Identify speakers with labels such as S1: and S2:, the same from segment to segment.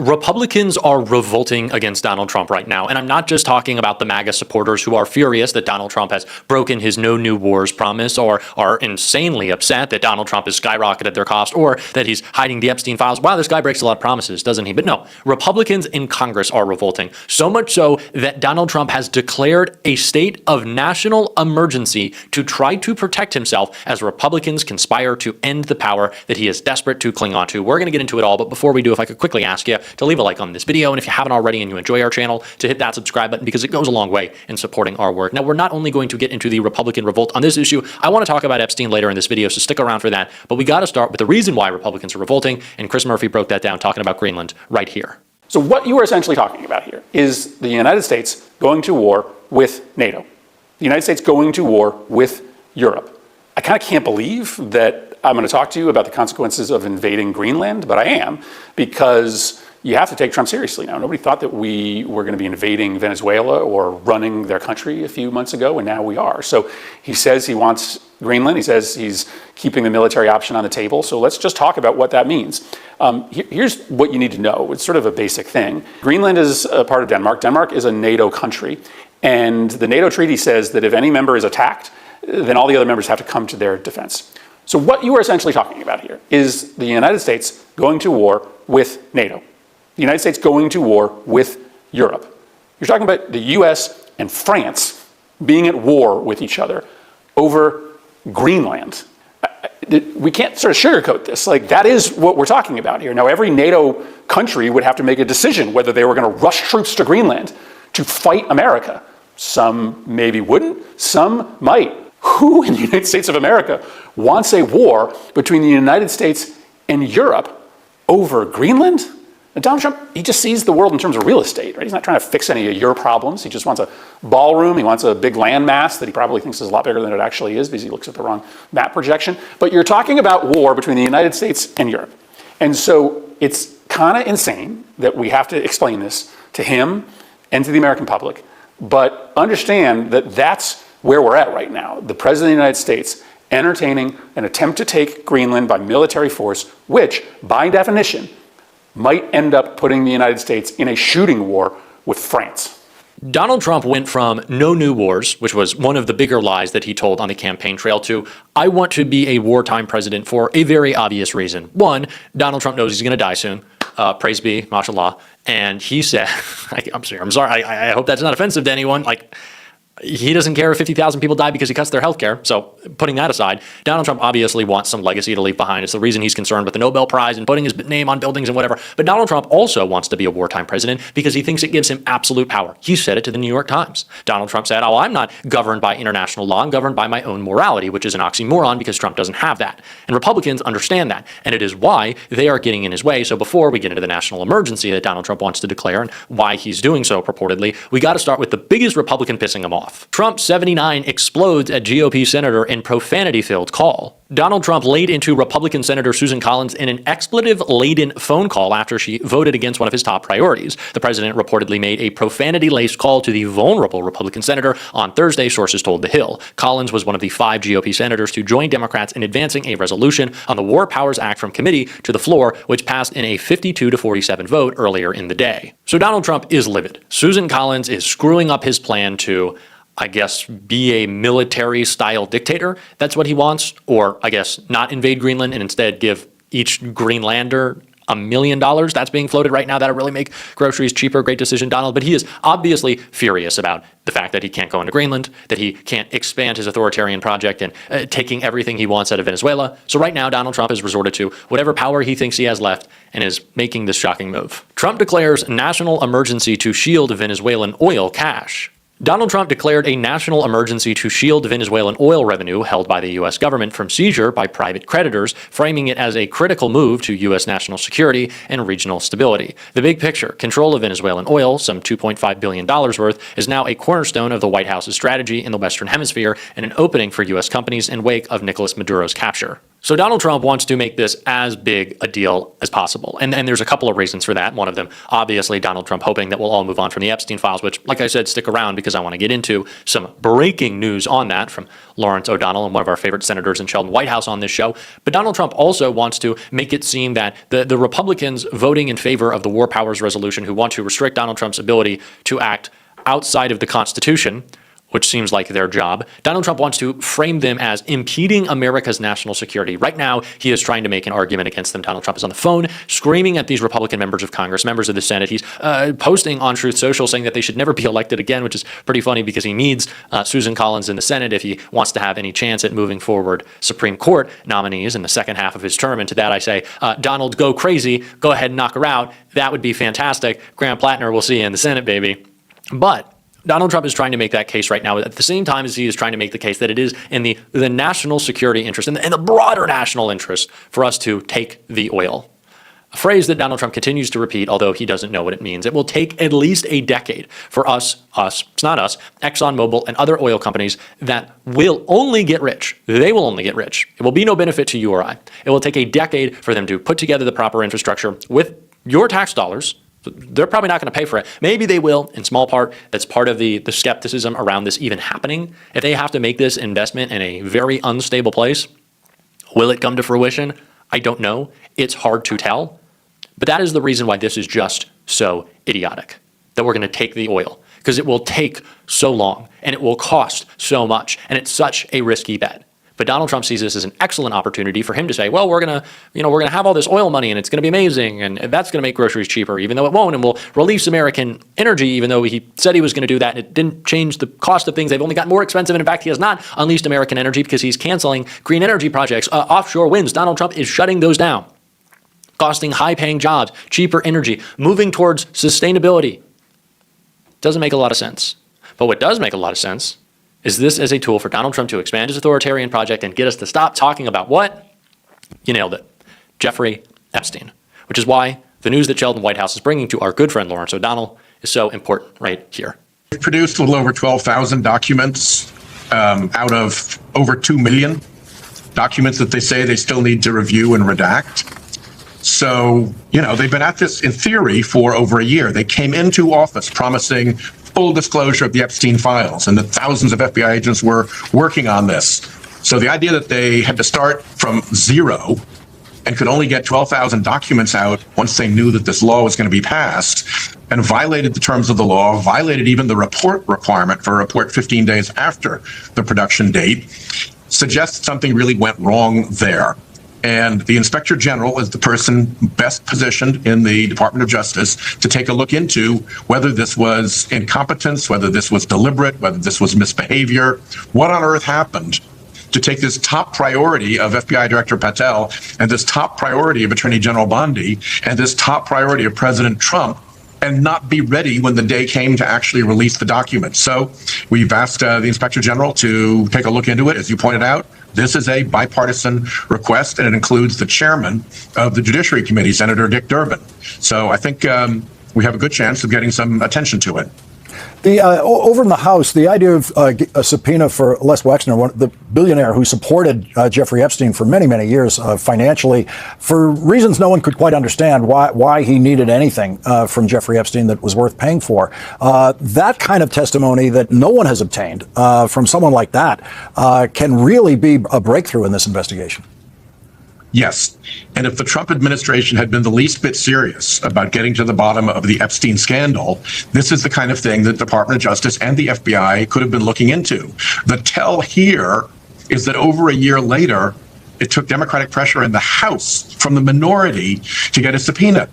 S1: Republicans are revolting against Donald Trump right now. And I'm not just talking about the MAGA supporters who are furious that Donald Trump has broken his no new wars promise, or are insanely upset that Donald Trump has skyrocketed their cost, or that he's hiding the Epstein files. Wow, this guy breaks a lot of promises, doesn't he? But no, Republicans in Congress are revolting. So much so that Donald Trump has declared a state of national emergency to try to protect himself as Republicans conspire to end the power that he is desperate to cling on to. We're going to get into it all, but before we do, if I could quickly ask you to leave a like on this video, and if you haven't already and you enjoy our channel, to hit that subscribe button, because it goes a long way in supporting our work. Now, we're not only going to get into the Republican revolt on this issue, I want to talk about Epstein later in this video, so stick around for that. But we got to start with the reason why Republicans are revolting, and Chris Murphy broke that down talking about Greenland right here.
S2: So what you are essentially talking about here is the United States going to war with NATO. The United States going to war with Europe. I kind of can't believe that I'm going to talk to you about the consequences of invading Greenland, but I am, because you have to take Trump seriously now. Nobody thought that we were going to be invading Venezuela or running their country a few months ago, and now we are. So he says he wants Greenland. He says he's keeping the military option on the table. So let's just talk about what that means. Here's what you need to know. It's sort of a basic thing. Greenland is a part of Denmark. Denmark is a NATO country. And the NATO treaty says that if any member is attacked, then all the other members have to come to their defense. So what you are essentially talking about here is the United States going to war with NATO. The United States going to war with Europe. You're talking about the US and France being at war with each other over Greenland. We can't sort of sugarcoat this. Like, that is what we're talking about here. Now, every NATO country would have to make a decision whether they were going to rush troops to Greenland to fight America. Some maybe wouldn't, some might. Who in the United States of America wants a war between the United States and Europe over Greenland? And Donald Trump, he just sees the world in terms of real estate, right? He's not trying to fix any of your problems. He just wants a ballroom. He wants a big land mass that he probably thinks is a lot bigger than it actually is because he looks at the wrong map projection. But you're talking about war between the United States and Europe. And so it's kind of insane that we have to explain this to him and to the American public. But understand that that's where we're at right now. The President of the United States entertaining an attempt to take Greenland by military force, which, by definition, might end up putting the United States in a shooting war with France.
S1: Donald Trump went from no new wars, which was one of the bigger lies that he told on the campaign trail, to I want to be a wartime president for a very obvious reason. One, Donald Trump knows he's going to die soon. Praise be, mashallah. And he said, I'm sorry, I hope that's not offensive to anyone. Like, he doesn't care if 50,000 people die because he cuts their health care. So putting that aside, Donald Trump obviously wants some legacy to leave behind. It's the reason he's concerned with the Nobel Prize and putting his name on buildings and whatever. But Donald Trump also wants to be a wartime president because he thinks it gives him absolute power. He said it to the New York Times. Donald Trump said, oh, I'm not governed by international law. I'm governed by my own morality, which is an oxymoron because Trump doesn't have that. And Republicans understand that. And it is why they are getting in his way. So before we get into the national emergency that Donald Trump wants to declare and why he's doing so purportedly, we got to start with the biggest Republican pissing him off. Trump 79 explodes at GOP senator in profanity-filled call. Donald Trump laid into Republican Senator Susan Collins in an expletive-laden phone call after she voted against one of his top priorities. The president reportedly made a profanity-laced call to the vulnerable Republican senator on Thursday, sources told The Hill. Collins was one of the 5 GOP senators to join Democrats in advancing a resolution on the War Powers Act from committee to the floor, which passed in a 52-47 vote earlier in the day. So Donald Trump is livid. Susan Collins is screwing up his plan to, I guess, be a military-style dictator. That's what he wants. Or, I guess, not invade Greenland and instead give each Greenlander $1 million. That's being floated right now. That'll really make groceries cheaper. Great decision, Donald. But he is obviously furious about the fact that he can't go into Greenland, that he can't expand his authoritarian project and taking everything he wants out of Venezuela. So right now, Donald Trump has resorted to whatever power he thinks he has left and is making this shocking move. Trump declares national emergency to shield Venezuelan oil cache. Donald Trump declared a national emergency to shield Venezuelan oil revenue held by the U.S. government from seizure by private creditors, framing it as a critical move to U.S. national security and regional stability. The big picture, control of Venezuelan oil, some $2.5 billion worth, is now a cornerstone of the White House's strategy in the Western Hemisphere and an opening for U.S. companies in wake of Nicolas Maduro's capture. So Donald Trump wants to make this as big a deal as possible. And there's a couple of reasons for that. One of them, obviously, Donald Trump hoping that we'll all move on from the Epstein files, which, like I said, stick around because I want to get into some breaking news on that from Lawrence O'Donnell and one of our favorite senators in Sheldon Whitehouse on this show. But Donald Trump also wants to make it seem that the Republicans voting in favor of the War Powers Resolution who want to restrict Donald Trump's ability to act outside of the Constitution, which seems like their job, Donald Trump wants to frame them as impeding America's national security. Right now, he is trying to make an argument against them. Donald Trump is on the phone screaming at these Republican members of Congress, members of the Senate. He's posting on Truth Social saying that they should never be elected again, which is pretty funny because he needs Susan Collins in the Senate if he wants to have any chance at moving forward Supreme Court nominees in the second half of his term. And to that I say, Donald, go crazy. Go ahead and knock her out. That would be fantastic. Graham Plattner, we'll see you in the Senate, baby. But Donald Trump is trying to make that case right now at the same time as he is trying to make the case that it is in the national security interest and the broader national interest for us to take the oil. A phrase that Donald Trump continues to repeat, although he doesn't know what it means. It will take at least a decade for it's not us, ExxonMobil and other oil companies that will only get rich. They will only get rich. It will be no benefit to you or I. It will take a decade for them to put together the proper infrastructure with your tax dollars. They're probably not going to pay for it. Maybe they will, in small part. That's part of the skepticism around this even happening. If they have to make this investment in a very unstable place, will it come to fruition? I don't know. It's hard to tell. But that is the reason why this is just so idiotic, that we're going to take the oil, because it will take so long and it will cost so much, and it's such a risky bet. But Donald Trump sees this as an excellent opportunity for him to say, well, we're going to have all this oil money and it's going to be amazing. And that's going to make groceries cheaper, even though it won't. And we'll release American energy, even though he said he was going to do that. And it didn't change the cost of things. They've only gotten more expensive. And in fact, he has not unleashed American energy because he's canceling green energy projects, offshore winds. Donald Trump is shutting those down, costing high-paying jobs, cheaper energy, moving towards sustainability. Doesn't make a lot of sense. But what does make a lot of sense is this as a tool for Donald Trump to expand his authoritarian project and get us to stop talking about what? You nailed it. Jeffrey Epstein. Which is why the news that Sheldon Whitehouse is bringing to our good friend Lawrence O'Donnell is so important right here.
S3: They've produced a little over 12,000 documents out of over 2 million documents that they say they still need to review and redact. So, they've been at this in theory for over a year. They came into office promising full disclosure of the Epstein files and that thousands of FBI agents were working on this. So the idea that they had to start from zero and could only get 12,000 documents out once they knew that this law was going to be passed and violated the terms of the law, violated even the report requirement for a report 15 days after the production date, suggests something really went wrong there. And the Inspector General is the person best positioned in the Department of Justice to take a look into whether this was incompetence, whether this was deliberate, whether this was misbehavior. What on earth happened to take this top priority of FBI Director Patel and this top priority of Attorney General Bondi and this top priority of President Trump and not be ready when the day came to actually release the documents? So we've asked the Inspector General to take a look into it. As you pointed out, this is a bipartisan request, and it includes the chairman of the Judiciary Committee, Senator Dick Durbin. So I think we have a good chance of getting some attention to it.
S4: Over in the House, the idea of a subpoena for Les Wexner, the billionaire who supported Jeffrey Epstein for many, many years financially, for reasons no one could quite understand why he needed anything from Jeffrey Epstein that was worth paying for. That kind of testimony that no one has obtained from someone like that can really be a breakthrough in this investigation.
S3: Yes. And if the Trump administration had been the least bit serious about getting to the bottom of the Epstein scandal, this is the kind of thing that the Department of Justice and the FBI could have been looking into. The tell here is that over a year later, it took Democratic pressure in the House from the minority to get a subpoena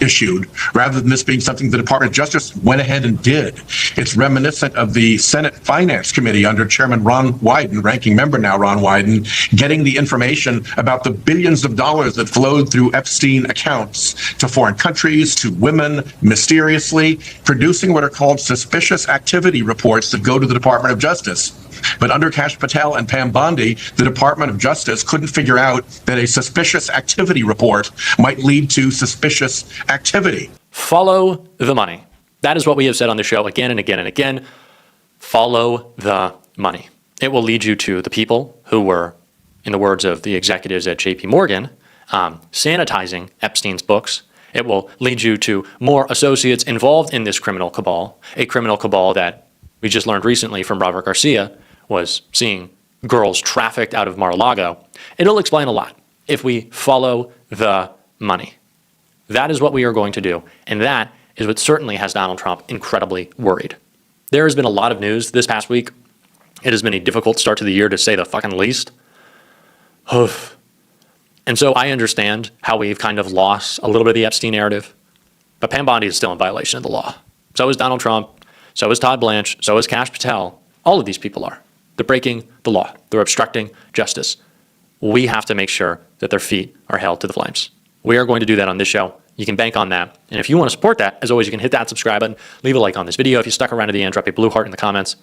S3: issued, rather than this being something the Department of Justice went ahead and did. It's reminiscent of the Senate Finance Committee under Chairman Ron Wyden, ranking member now Ron Wyden, getting the information about the billions of dollars that flowed through Epstein accounts to foreign countries, to women, mysteriously, producing what are called suspicious activity reports that go to the Department of Justice. But under Kash Patel and Pam Bondi, the Department of Justice couldn't figure out that a suspicious activity report might lead to suspicious activity.
S1: Follow the money. That is what we have said on the show again and again and again. Follow the money. It will lead you to the people who were in the words of the executives at JP Morgan, sanitizing Epstein's books. It will lead you to more associates involved in this criminal cabal, a criminal cabal that we just learned recently from Robert Garcia was seeing girls trafficked out of Mar-a-Lago. It'll explain a lot if we follow the money. That is what we are going to do, and that is what certainly has Donald Trump incredibly worried. There has been a lot of news this past week. It has been a difficult start to the year, to say the fucking least. And so I understand how we've kind of lost a little bit of the Epstein narrative, but Pam Bondi is still in violation of the law. So is Donald Trump, so is Todd Blanche, so is Kash Patel. All of these people are. They're breaking the law. They're obstructing justice. We have to make sure that their feet are held to the flames. We are going to do that on this show. You can bank on that. And if you want to support that, as always, you can hit that subscribe button, leave a like on this video. If you stuck around to the end, drop a blue heart in the comments.